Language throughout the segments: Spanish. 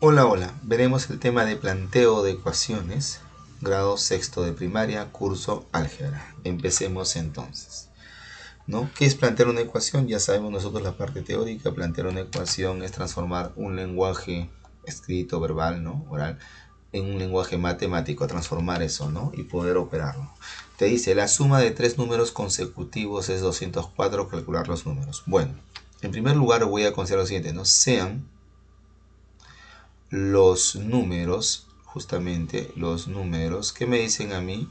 Hola, hola. Veremos el tema de planteo de ecuaciones, grado sexto de primaria, curso álgebra. Empecemos entonces, ¿no? ¿Qué es plantear una ecuación? Ya sabemos nosotros la parte teórica. Plantear una ecuación es transformar un lenguaje escrito, verbal, ¿no? Oral, en un lenguaje matemático, transformar eso, ¿no? Y poder operarlo. Te dice, la suma de tres números consecutivos es 204, calcular los números. Bueno, en primer lugar voy a considerar lo siguiente, ¿no? Sean los números, justamente los números, ¿qué me dicen a mí?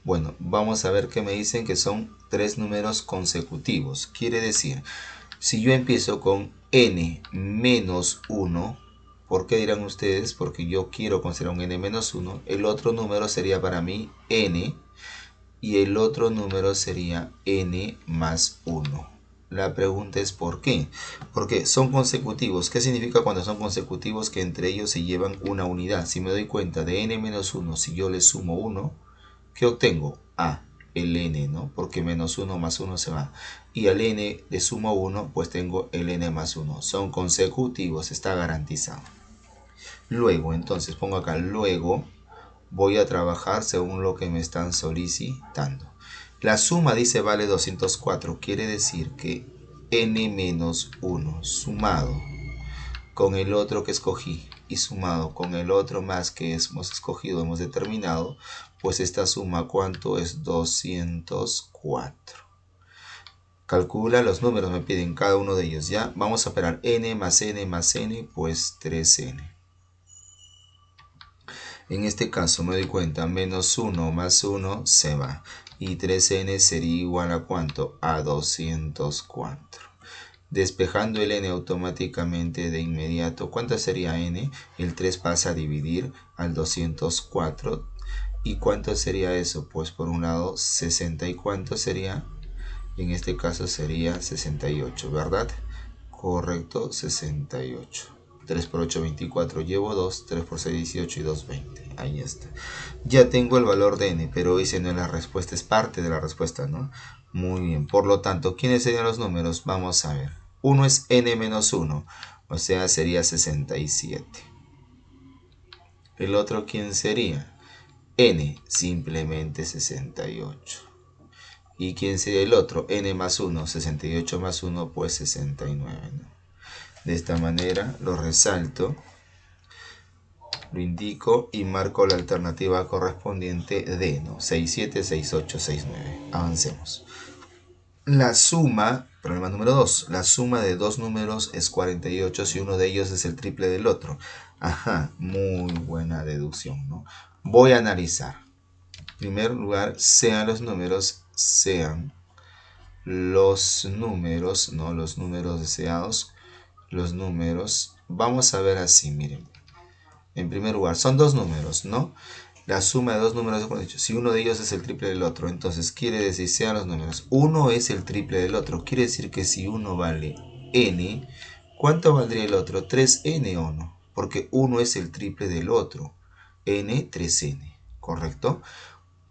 Bueno, vamos a ver qué me dicen que son tres números consecutivos. Quiere decir, si yo empiezo con n menos 1, ¿por qué dirán ustedes? Porque yo quiero considerar un n menos 1, el otro número sería para mí n y el otro número sería n más 1. La pregunta es ¿por qué? Porque son consecutivos. ¿Qué significa cuando son consecutivos? Que entre ellos se llevan una unidad. Si me doy cuenta de n menos 1, si yo le sumo 1, ¿qué obtengo? El n, ¿no? Porque menos 1 más 1 se va. Y al n le sumo 1, pues tengo el n más 1. Son consecutivos, está garantizado. Luego, entonces pongo acá, luego voy a trabajar según lo que me están solicitando. La suma dice vale 204, quiere decir que n menos 1 sumado con el otro que escogí y sumado con el otro más que hemos escogido, hemos determinado, pues esta suma ¿cuánto es? 204. Calcula los números, me piden cada uno de ellos, ¿ya? Vamos a operar n más n, pues 3n. En este caso me doy cuenta, menos 1 más 1 se va. Y 3n sería igual a ¿cuánto? A 204. Despejando el n automáticamente de inmediato, ¿cuánto sería n? El 3 pasa a dividir al 204. ¿Y cuánto sería eso? Pues por un lado 60. ¿Y cuánto sería? En este caso sería 68, ¿verdad? Correcto, 68. 3 por 8, 24. Llevo 2, 3 por 6, 18 y 2, 20. Ahí está. Ya tengo el valor de n, pero ese no es la respuesta, es parte de la respuesta, ¿no? Muy bien. Por lo tanto, ¿quiénes serían los números? Vamos a ver. Uno es n menos 1, o sea, sería 67. El otro, ¿quién sería? N, simplemente 68. ¿Y quién sería el otro? N más 1, 68 más 1, pues 69, ¿no? De esta manera lo resalto, lo indico y marco la alternativa correspondiente D, ¿no? 67, 68, 69. Avancemos. La suma, problema número 2, la suma de dos números es 48 si uno de ellos es el triple del otro. Ajá, muy buena deducción, ¿no? Voy a analizar. En primer lugar, sean los números, ¿no? Los números deseados, los números. Vamos a ver así, miren. En primer lugar, son dos números, ¿no? La suma de dos números es 48. Si uno de ellos es el triple del otro, entonces quiere decir, sean los números, uno es el triple del otro. Quiere decir que si uno vale n, ¿cuánto valdría el otro? 3n o no, porque uno es el triple del otro. N, 3n, ¿correcto?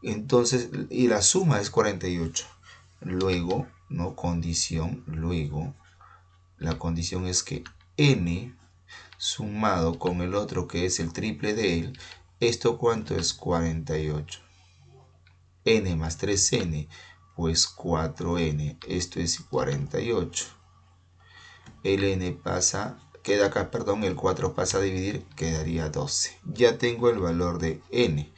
Entonces, y la suma es 48. Luego, ¿no? Condición, luego, la condición es que n sumado con el otro que es el triple de él, ¿esto cuánto es? 48. N más 3n, pues 4n, esto es 48. El n pasa, queda acá, perdón, el 4 pasa a dividir, quedaría 12. Ya tengo el valor de n.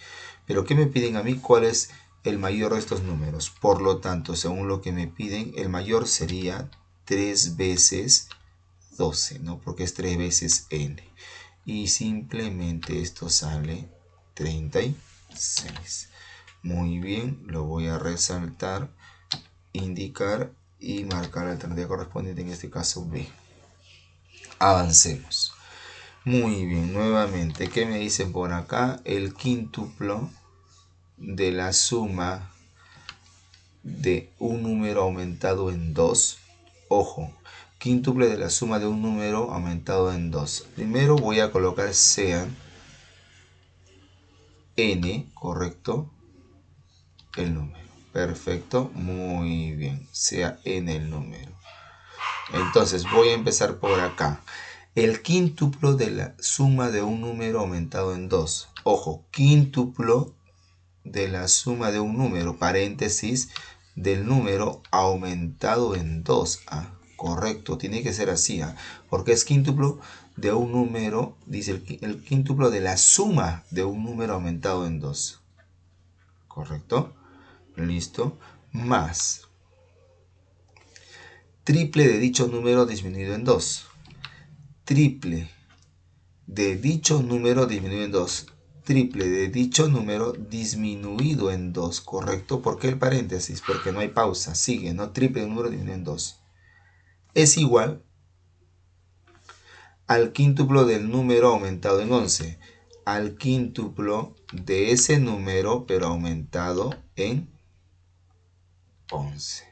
Pero ¿qué me piden a mí? ¿Cuál es el mayor de estos números? Por lo tanto, según lo que me piden, el mayor sería 3 veces 12, ¿no? Porque es 3 veces n. Y simplemente esto sale 36. Muy bien, lo voy a resaltar, indicar y marcar la alternativa correspondiente, en este caso B. Avancemos. Muy bien, nuevamente, ¿qué me dicen por acá? El quíntuplo de la suma de un número aumentado en 2. Ojo, quíntuple de la suma de un número aumentado en 2. Primero voy a colocar sean n, correcto, el número. Perfecto, muy bien, sea n el número. Entonces voy a empezar por acá. el quíntuplo de la suma de un número aumentado en 2. Ojo, quíntuplo de la suma de un número, paréntesis, del número aumentado en 2. Ah, correcto, tiene que ser así, porque es quíntuplo de un número, dice el quíntuplo de la suma de un número aumentado en 2. ¿Correcto? Listo. Más triple de dicho número disminuido en 2. Triple de dicho número disminuido en 2. Triple de dicho número disminuido en 2. ¿Correcto? ¿Por qué el paréntesis? Porque no hay pausa. Sigue, ¿no? Triple de un número disminuido en 2. Es igual al quíntuplo del número aumentado en 11. Al quíntuplo de ese número, pero aumentado en 11.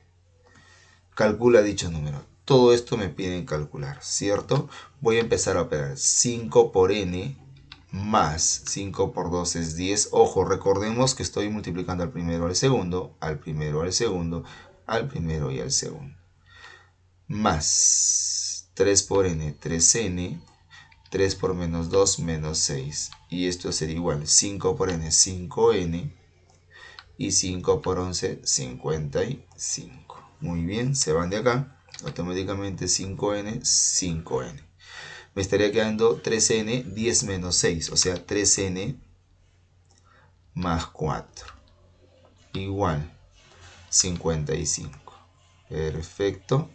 Calcula dicho número. Todo esto me piden calcular, ¿cierto? Voy a empezar a operar 5 por n más 5 por 2 es 10. Ojo, recordemos que estoy multiplicando al primero al segundo, al primero al segundo, al primero y al segundo. Más 3 por n, 3n, 3 por menos 2, menos 6. Y esto sería igual, 5 por n, 5n, y 5 por 11, 55. Muy bien, se van de acá, automáticamente 5n, 5n. Me estaría quedando 3n, 10 menos 6, o sea, 3n más 4, igual 55. Perfecto,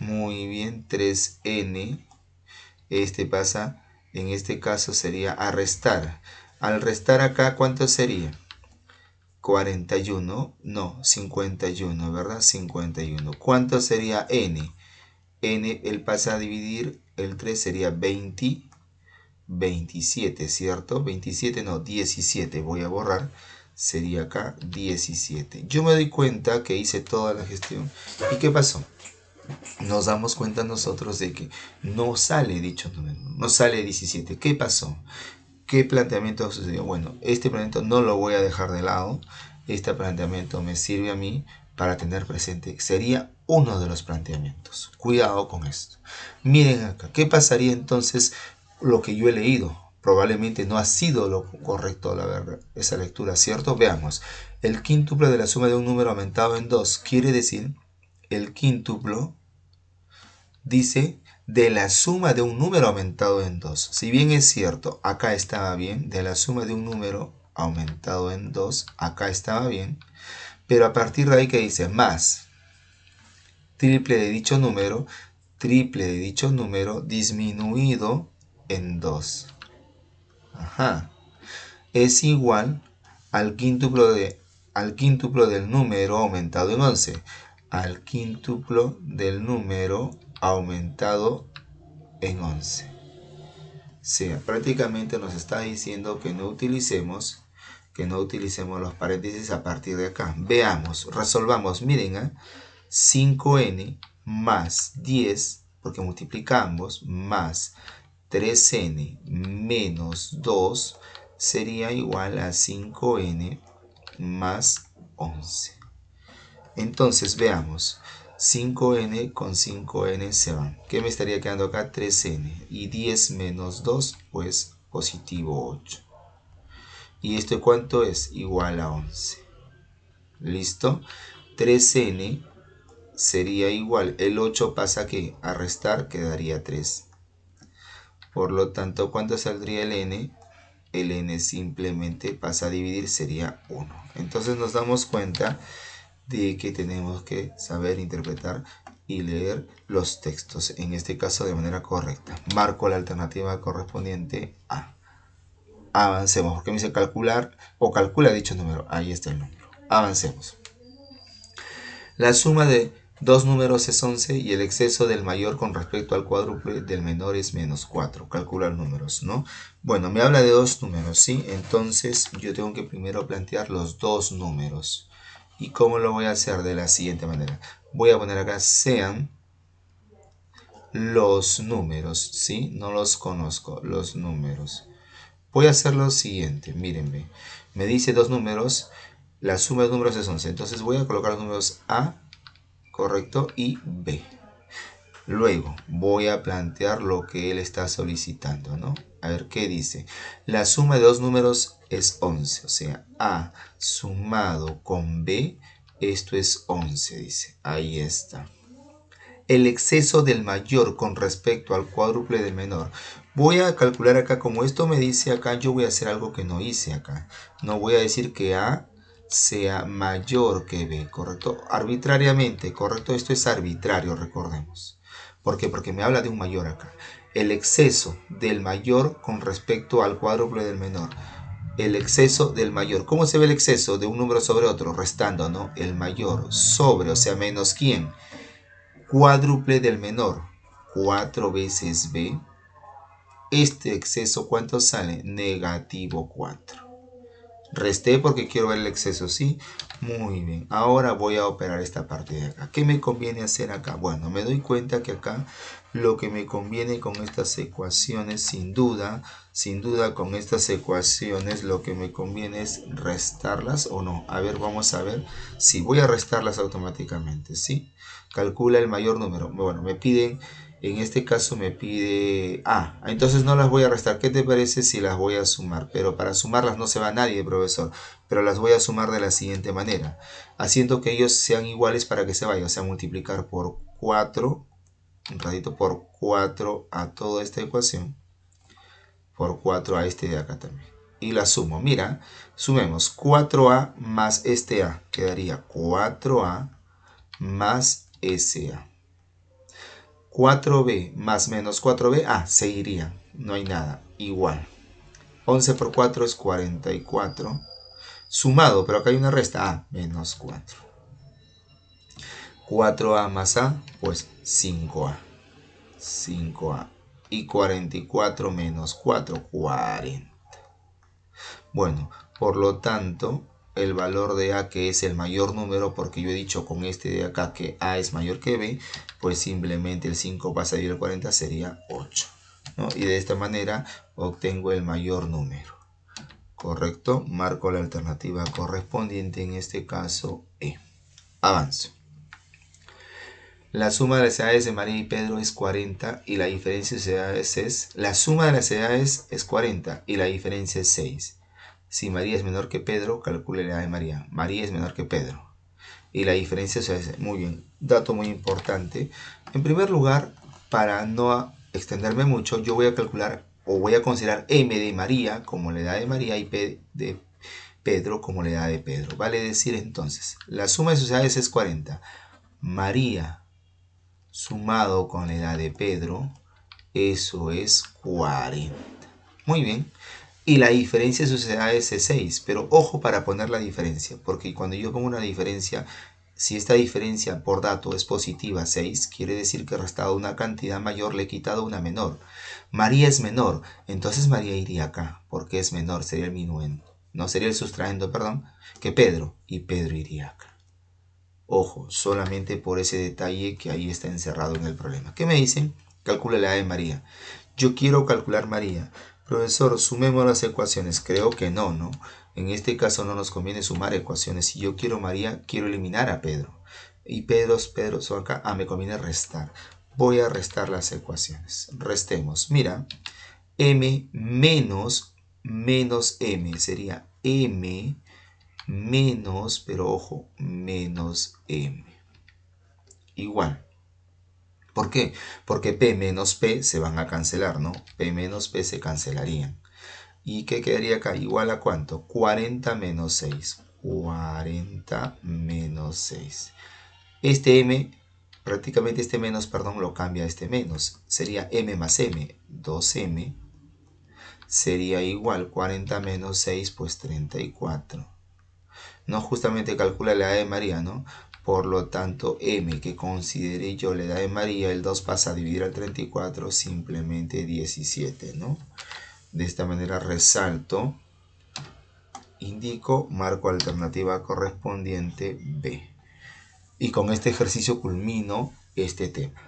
muy bien, 3n, este pasa, en este caso sería a restar. Al restar acá, ¿cuánto sería? 41, no, 51, ¿verdad? 51. ¿Cuánto sería n? N, él pasa a dividir, el 3 sería 20, 27, ¿cierto? 27, no, 17, voy a borrar, sería acá 17. Yo me doy cuenta que hice toda la gestión. ¿Y qué pasó? Nos damos cuenta nosotros de que no sale dicho número, no sale 17. ¿Qué pasó? ¿Qué planteamiento sucedió? Bueno, este planteamiento no lo voy a dejar de lado. Este planteamiento me sirve a mí para tener presente. Sería uno de los planteamientos. Cuidado con esto. Miren acá. ¿Qué pasaría entonces lo que yo he leído? Probablemente no ha sido lo correcto, la verdad, esa lectura, ¿cierto? Veamos. El quíntuplo de la suma de un número aumentado en 2 quiere decir el quíntuplo, dice, de la suma de un número aumentado en 2. Si bien es cierto, acá estaba bien, de la suma de un número aumentado en 2, acá estaba bien, pero a partir de ahí que dice más triple de dicho número disminuido en 2. Ajá. Es igual al quíntuplo del número aumentado en 11. Al quíntuplo del número aumentado en 11. Sí, prácticamente nos está diciendo que no utilicemos los paréntesis a partir de acá. Veamos, resolvamos. Miren, 5n más 10, porque multiplicamos, más 3n menos 2 sería igual a 5n más 11. Entonces veamos, 5n con 5n se van. ¿Qué me estaría quedando acá? 3n. Y 10 menos 2, pues positivo 8. ¿Y esto cuánto es? Igual a 11. ¿Listo? 3n sería igual. El 8 pasa ¿qué? A restar, quedaría 3. Por lo tanto, ¿cuánto saldría el n? El n simplemente pasa a dividir, sería 1. Entonces nos damos cuenta de que tenemos que saber interpretar y leer los textos, en este caso de manera correcta. Marco la alternativa correspondiente a. Avancemos, porque me dice calcular o calcula dicho número. Ahí está el número. Avancemos. La suma de dos números es 11 y el exceso del mayor con respecto al cuádruple del menor es menos 4. Calcular números, ¿no? Bueno, me habla de dos números, ¿sí? Entonces yo tengo que primero plantear los dos números. ¿Y cómo lo voy a hacer? De la siguiente manera. Voy a poner acá sean los números, ¿sí? No los conozco, los números. Voy a hacer lo siguiente, mírenme. Me dice dos números, la suma de números es 11. Entonces voy a colocar los números A, correcto, y B. Luego voy a plantear lo que él está solicitando, ¿no? A ver, ¿qué dice? La suma de dos números es 11, o sea, A sumado con B, esto es 11, dice. Ahí está. El exceso del mayor con respecto al cuádruple del menor. Voy a calcular acá, como esto me dice acá, yo voy a hacer algo que no hice acá. No voy a decir que A sea mayor que B, ¿correcto? Arbitrariamente, ¿correcto? Esto es arbitrario, recordemos. ¿Por qué? Porque me habla de un mayor acá. El exceso del mayor con respecto al cuádruple del menor. El exceso del mayor. ¿Cómo se ve el exceso de un número sobre otro? Restando, ¿no? El mayor sobre, o sea, menos ¿quién? Cuádruple del menor. 4 veces B. Este exceso, ¿cuánto sale? Negativo 4. Resté porque quiero ver el exceso, ¿sí? Muy bien. Ahora voy a operar esta parte de acá. ¿Qué me conviene hacer acá? Bueno, me doy cuenta que acá lo que me conviene con estas ecuaciones, sin duda con estas ecuaciones, lo que me conviene es restarlas o no. A ver, vamos a ver si voy a restarlas automáticamente, ¿sí? Calcula el mayor número. Bueno, me piden... En este caso me pide... entonces no las voy a restar. ¿Qué te parece si las voy a sumar? Pero para sumarlas no se va nadie, profesor. Pero las voy a sumar de la siguiente manera. Haciendo que ellos sean iguales para que se vaya. O sea, multiplicar por 4. Un ratito por 4 a toda esta ecuación. Por 4 a este de acá también. Y la sumo. Mira, sumemos 4a más este a. Quedaría 4a más ese a. 4b más menos 4b, se iría, no hay nada, igual. 11 por 4 es 44. Sumado, pero acá hay una resta, menos 4. 4a más a, pues 5a. 5a. Y 44 menos 4, 40. Bueno, por lo tanto, el valor de a, que es el mayor número, porque yo he dicho con este de acá que a es mayor que b, pues simplemente el 5 pasa a dividir el 40 sería 8, ¿no? Y de esta manera obtengo el mayor número, ¿correcto? Marco la alternativa correspondiente, en este caso E. Avanzo. La suma de las edades de María y Pedro es 40 y la diferencia de edades es... La suma de las edades es 40 y la diferencia es 6. Si María es menor que Pedro, calcule la edad de María. María es menor que Pedro. Y la diferencia es... Muy bien, dato muy importante. En primer lugar, para no extenderme mucho, yo voy a calcular o voy a considerar M de María como la edad de María y P de Pedro como la edad de Pedro. Vale decir entonces, la suma de sus edades es 40. María sumado con la edad de Pedro, eso es 40. Muy bien. Y la diferencia de sus edades es 6. Pero ojo para poner la diferencia, porque cuando yo pongo una diferencia, si esta diferencia por dato es positiva 6, quiere decir que he restado una cantidad mayor, le he quitado una menor. María es menor, entonces María iría acá, porque es menor, sería el minuendo. No, sería el sustrayendo, perdón, que Pedro, y Pedro iría acá. Ojo, solamente por ese detalle que ahí está encerrado en el problema. ¿Qué me dicen? Calcula la edad de María. Yo quiero calcular María. Profesor, sumemos las ecuaciones. Creo que no, ¿no? En este caso no nos conviene sumar ecuaciones. Si yo quiero María, quiero eliminar a Pedro. Y Pedro son acá. Me conviene restar. Voy a restar las ecuaciones. Restemos. Mira, m menos m sería m menos, pero ojo, menos m. Igual. ¿Por qué? Porque p menos p se van a cancelar, ¿no? P menos p se cancelarían. ¿Y qué quedaría acá? Igual a ¿cuánto? 40 menos 6. 40 menos 6. Este m, prácticamente este menos, perdón, lo cambia a este menos. Sería m más m. 2m sería igual 40 menos 6, pues 34. No, justamente calcula la edad de María, ¿no? Por lo tanto, m, que consideré yo la edad de María, el 2 pasa a dividir al 34, simplemente 17, ¿no? De esta manera resalto, indico, marco alternativa correspondiente B. Y con este ejercicio culmino este tema.